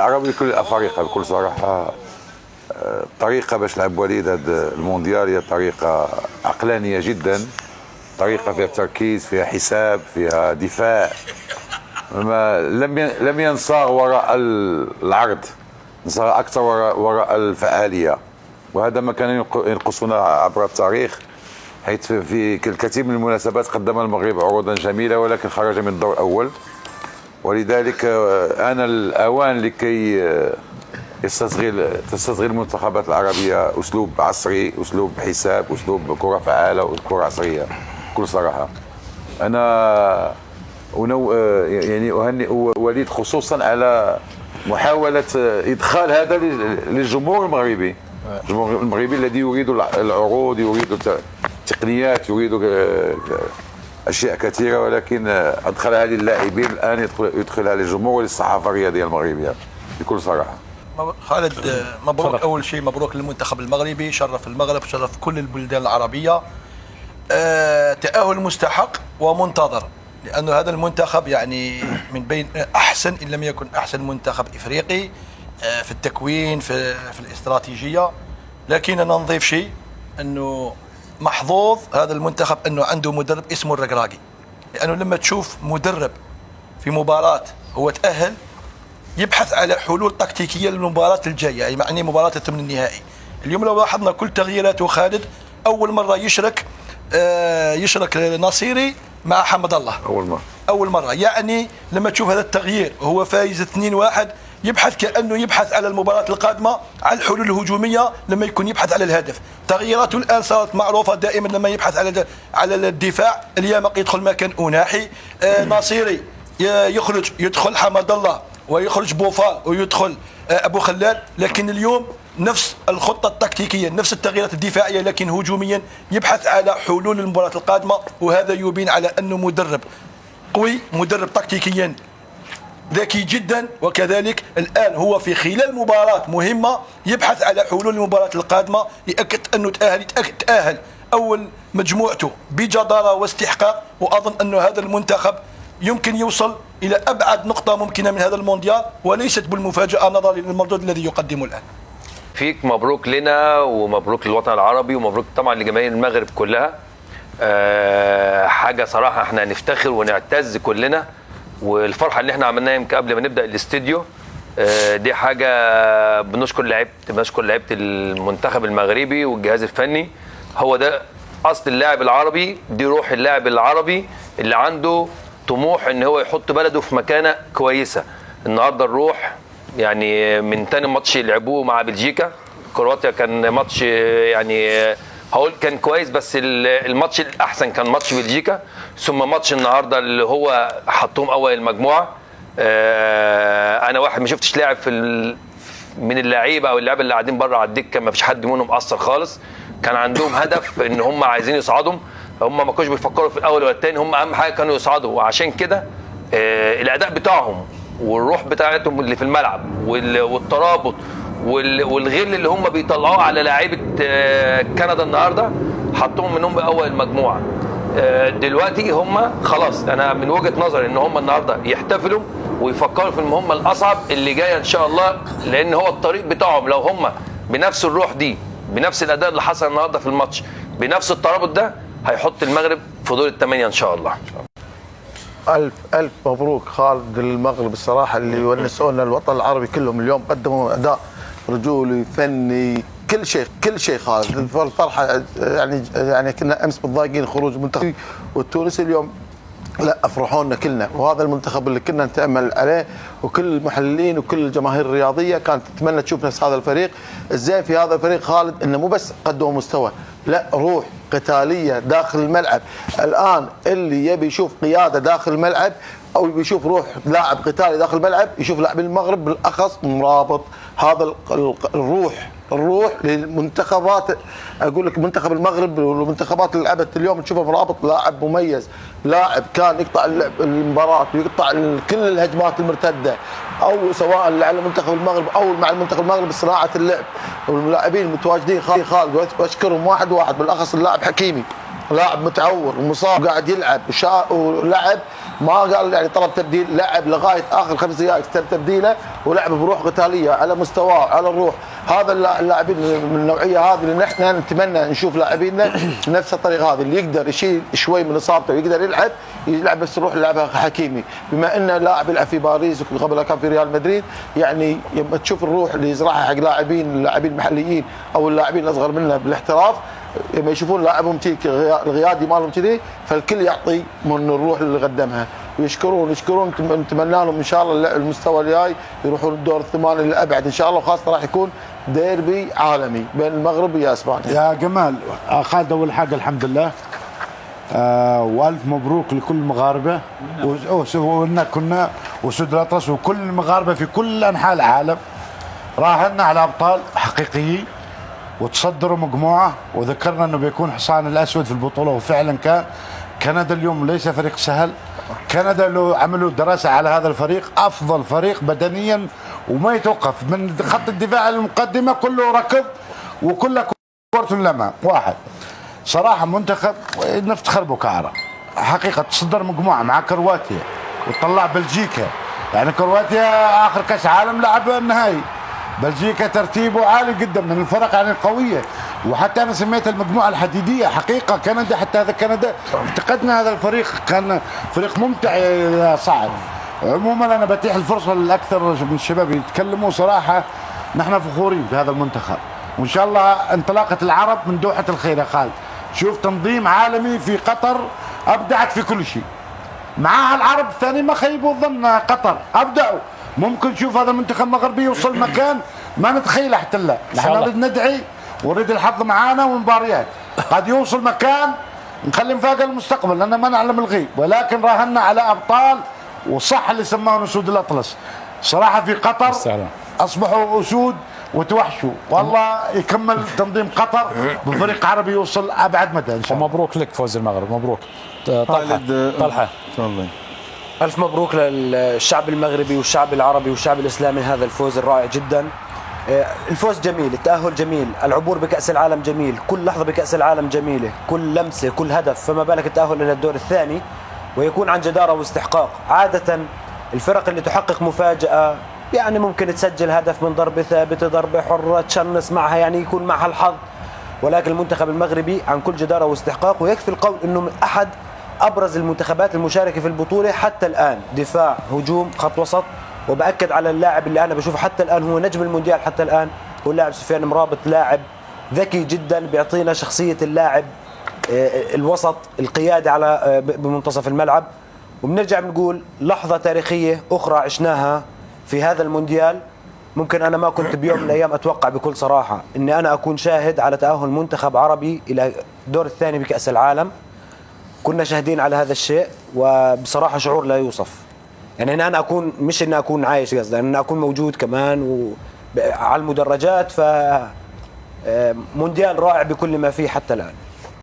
عربي كل الافارقه بكل صراحه. الطريقه باش لعب وليد هذا المونديال هي طريقه عقلانيه جدا، طريقه فيها تركيز، فيها حساب، فيها دفاع. ما لم ينصاغ وراء العرض، نصاغ اكثر وراء الفعاليه، وهذا ما كان ينقصنا عبر التاريخ، حيث في الكثير من المناسبات قدم المغرب عروضا جميله ولكن خرج من الدور الاول. ولذلك آن الأوان لكي تستصغر المنتخبات العربية أسلوب عصري، أسلوب حساب، أسلوب كرة فعالة وكرة عصرية بكل صراحة. أنا يعني أهنئ وليد خصوصا على محاولة إدخال هذا للجمهور المغربي، الجمهور المغربي الذي يريد العروض، يريد التقنيات، يريد اشياء كثيره، ولكن ادخلها للاعبين الان يدخلها للجمهور وللصحافه الرياضيه المغربيه بكل صراحه. خالد، مبروك. اول شيء مبروك للمنتخب المغربي، شرف المغرب، شرف كل البلدان العربيه. تاهل مستحق ومنتظر، لانه هذا المنتخب يعني من بين احسن ان لم يكن احسن منتخب افريقي في التكوين، في الاستراتيجيه. لكن انا نضيف شيء، انه محظوظ هذا المنتخب انه عنده مدرب اسمه الركراكي، لانه لما تشوف مدرب في مباراه هو تاهل يبحث على حلول تكتيكيه للمباراه الجايه، يعني مباراه الثمن النهائي. اليوم لو لاحظنا كل تغييراته خالد، اول مره يشرك نصيري مع حمد الله، اول مره. يعني لما تشوف هذا التغيير وهو فايز 2-1 كأنه يبحث على المباراة القادمة على الحلول الهجومية، لما يكون يبحث على الهدف. تغييراته الآن صارت معروفة، دائما لما يبحث على الدفاع. اليوم يدخل مكان أناحي، ناصيري يدخل حمد الله، ويخرج بوفال ويدخل أبو خلال. لكن اليوم نفس الخطة التكتيكية، نفس التغييرات الدفاعية، لكن هجوميا يبحث على حلول المباراة القادمة. وهذا يبين على أنه مدرب قوي، مدرب تكتيكيا ذكي جدا. وكذلك الآن هو في خلال مباراة مهمة يبحث على حلول المباراة القادمة، يأكد أنه تأهل أول مجموعته بجدارة واستحقاق. وأظن أن هذا المنتخب يمكن يوصل إلى أبعد نقطة ممكنة من هذا المونديال، وليست بالمفاجأة نظرا للمردود الذي يقدمه الآن. فيك مبروك لنا ومبروك للوطن العربي ومبروك طبعا لجماهير المغرب كلها. حاجة صراحة احنا نفتخر ونعتز كلنا، والفرحه اللي احنا عملناها يمكن قبل ما نبدا الاستديو دي حاجه بنشكر لعيبه المنتخب المغربي والجهاز الفني. هو ده اصل اللاعب العربي، دي روح اللاعب العربي اللي عنده طموح ان هو يحط بلده في مكانه كويسه. النهارده الروح يعني من تاني ماتش لعبوه مع بلجيكا، كرواتيا كان ماتش يعني هقول كان كويس، بس الماتش الاحسن كان ماتش بلجيكا، ثم ماتش النهارده اللي هو حطوهم اول المجموعه. انا واحد ما شفتش لاعب من اللعيبه او اللعيبه اللي قاعدين بره على الدكه ما فيش حد منهم مقصر خالص. كان عندهم هدف ان هم عايزين يصعدوا، هم ما كانوش بيفكروا في الاول ولا الثاني، هم اهم حاجه كانوا يصعدوا. وعشان كده الاداء بتاعهم والروح بتاعتهم اللي في الملعب والترابط والغل اللي هم بيطلعوه على لاعيبه كندا النهارده حطوهم منهم باول المجموعه. دلوقتي هم خلاص، انا من وجهه نظري ان هم النهارده يحتفلوا ويفكروا في المهمه الاصعب اللي جايه ان شاء الله، لان هو الطريق بتاعهم لو هم بنفس الروح دي، بنفس الاداء اللي حصل النهارده في الماتش، بنفس الترابط ده، هيحط المغرب في دور الثمانيه ان شاء الله. ألف مبروك خالد المغرب الصراحة، اللي ونسونا الوطن العربي كلهم اليوم، قدموا أداء رجولي فني كل شيء خالد. الفرحة يعني كنا أمس متضايقين خروج المنتخب والتونسي، اليوم لا افرحونا كلنا. وهذا المنتخب اللي كنا نتامل عليه، وكل المحللين وكل الجماهير الرياضيه كانت تتمنى تشوف نفس هذا الفريق. الزين في هذا الفريق خالد انه مو بس قدموا مستوى، لا روح قتاليه داخل الملعب. الان اللي يبي يشوف قياده داخل الملعب او يبي يشوف روح لاعب قتالي داخل الملعب، يشوف لاعبين المغرب بالاخص مرابط. هذا الروح للمنتخبات، اقول لك منتخب المغرب والمنتخبات اللي لعبت اليوم تشوفها مرابط. لاعب مميز، لاعب كان يقطع المباراه ويقطع كل الهجمات المرتده، او سواء على منتخب المغرب او مع المنتخب المغرب صناعه اللعب. واللاعبين المتواجدين خالد واشكرهم واحد بالاخص اللاعب حكيمي، لاعب متعور ومصاب قاعد يلعب ولعب ما قال يعني طلب تبديل، لعب لغايه اخر 5 دقائق تم تبديله ولعب بروح قتاليه على مستواه على الروح. هذا اللاعبين من النوعيه هذه اللي نحن نتمنى نشوف لاعبينا نفس الطريقه هذه، اللي يقدر يشيل شوي من اصابته ويقدر يلعب بس يروح يلعبها حكيمي، بما انه لاعب يلعب في باريس وقبلها كان في ريال مدريد. يعني لما تشوف الروح اللي يزرعها حق اللاعبين المحليين او اللاعبين الاصغر منه بالاحتراف، لما يشوفون لاعبهم الغيادي مالهم كذي، فالكل يعطي من الروح اللي قدمها. ويشكرون نتمنى لهم ان شاء الله المستوى الجاي يروحون الدور الثماني للابعد ان شاء الله، وخاصه راح يكون ديربي عالمي بين المغرب ويا اسبانيا. يا جمال خالد، اول حاجه الحمد لله والف مبروك لكل المغاربه كنا وسود الاطلس وكل المغاربه في كل انحاء العالم. راهنا على ابطال حقيقيين وتصدروا مجموعه، وذكرنا انه بيكون حصان الاسود في البطوله، وفعلا كان. كندا اليوم ليس فريق سهل. كندا لو عملوا دراسه على هذا الفريق، افضل فريق بدنيا وما يتوقف من خط الدفاع المقدمه كله ركض وكله كره لمع واحد. صراحه منتخب نفتخر بكاره حقيقه، تصدر مجموعه مع كرواتيا وطلع بلجيكا. يعني كرواتيا اخر كاس عالم لعب النهائي، بلجيكا ترتيبه عالي جدا من الفرق يعني القويه، وحتى انا سميتها المجموعه الحديديه حقيقه. كندا حتى هذا كندا افتقدنا هذا الفريق، كان فريق ممتع يا صعب. عموما انا بتيح الفرصه للاكثر من الشباب يتكلموا. صراحه نحن فخورين بهذا المنتخب، وان شاء الله انطلاقه العرب من دوحه الخير يا خالد. شوف تنظيم عالمي في قطر ابدعت في كل شيء، معاها العرب الثاني ما خيبوا الظن، قطر ابدعوا. ممكن نشوف هذا المنتخب المغربي يوصل مكان ما نتخيله حتى لا. نحن نريد ندعي ونريد الحظ معانا ومباريات، قد يوصل مكان نخلي مفاجأة المستقبل لأن ما نعلم الغيب، ولكن راهنا على أبطال. وصح اللي سماهم أسود الأطلس صراحة في قطر أصبحوا أسود وتوحشوا. والله يكمل تنظيم قطر بفريق عربي يوصل أبعد مدى إن شاء الله. ومبروك لك فوز المغرب، مبروك. طلحة تفضل. ألف مبروك للشعب المغربي والشعب العربي والشعب الإسلامي، هذا الفوز الرائع جدا. الفوز جميل، التأهل جميل، العبور بكأس العالم جميل، كل لحظة بكأس العالم جميلة، كل لمسة كل هدف، فما بالك التأهل إلى الدور الثاني ويكون عن جدارة واستحقاق. عادة الفرق اللي تحقق مفاجأة يعني ممكن تسجل هدف من ضربة ثابتة، ضربة حرة تشنس معها، يعني يكون معها الحظ، ولكن المنتخب المغربي عن كل جدارة واستحقاق. ويكفي القول أنه من أحد أبرز المنتخبات المشاركة في البطولة حتى الآن، دفاع هجوم خط وسط. وبأكد على اللاعب اللي أنا بشوفه حتى الآن هو نجم المونديال حتى الآن، هو اللاعب سفيان مرابط. لاعب ذكي جدا، بيعطينا شخصية اللاعب الوسط القيادي على بمنتصف الملعب. وبنرجع بنقول لحظة تاريخية أخرى عشناها في هذا المونديال. ممكن أنا ما كنت بيوم من الأيام أتوقع بكل صراحة أني أنا أكون شاهد على تأهل منتخب عربي إلى الدور الثاني بكأس العالم. كنا شاهدين على هذا الشيء، وبصراحة شعور لا يوصف. يعني أنا أكون مش إني أكون عايش، قصدي أن أكون موجود كمان على المدرجات. ف مونديال رائع بكل ما فيه حتى الآن.